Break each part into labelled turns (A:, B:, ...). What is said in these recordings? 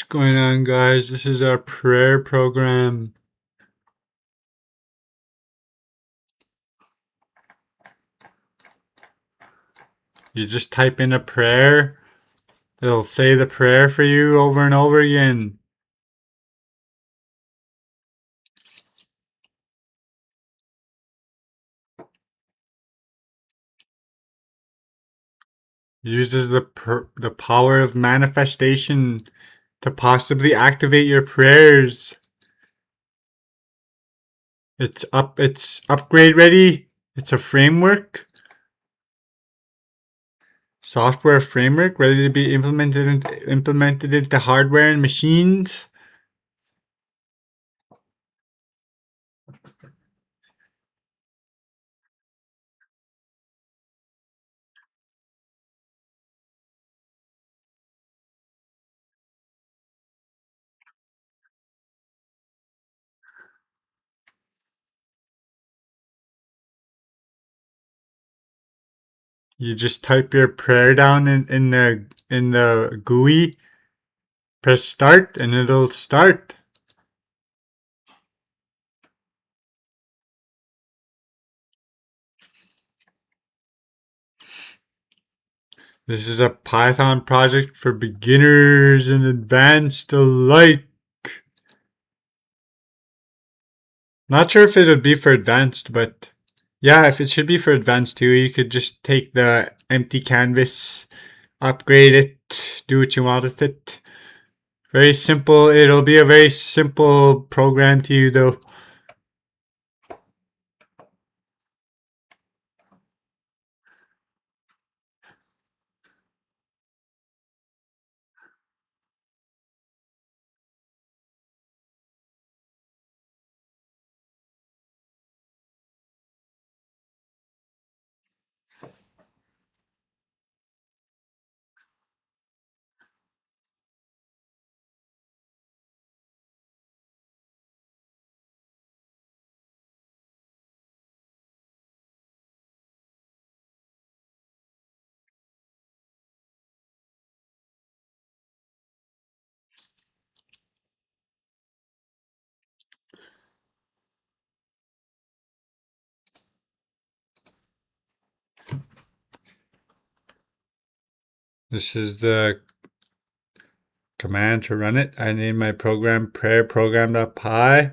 A: going on, guys? This is our prayer program. You just type in a prayer. It'll say the prayer for you over and over again. Uses the power of manifestation to possibly activate your prayers. It's upgrade ready. It's a framework. Software framework ready to be implemented into hardware and machines. You just type your prayer down in the GUI. Press start and it'll start. This is a Python project for beginners and advanced alike. Not sure if it would be for advanced, but yeah, if it should be for advanced too, you could just take the empty canvas, upgrade it, do what you want with it. Very simple. It'll be a very simple program to you though. This is the command to run it. I name my program prayerprogram.py.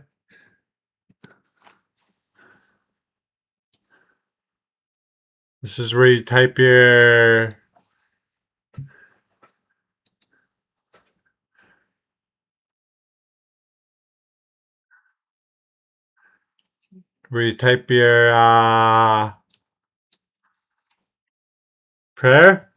A: This is where you type your prayer.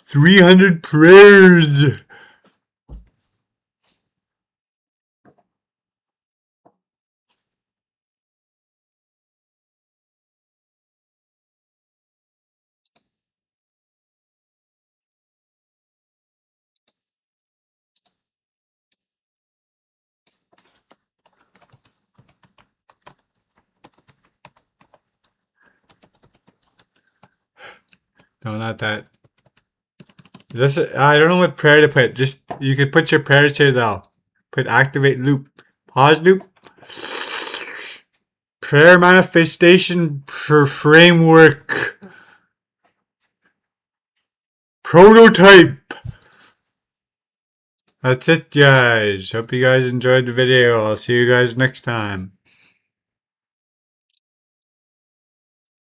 A: $300 prayers. No, not that. This I don't know what prayer to put. Just you could put your prayers here though. Put activate loop, pause loop, prayer manifestation for framework, prototype. That's it, guys. Hope you guys enjoyed the video. I'll see you guys next time.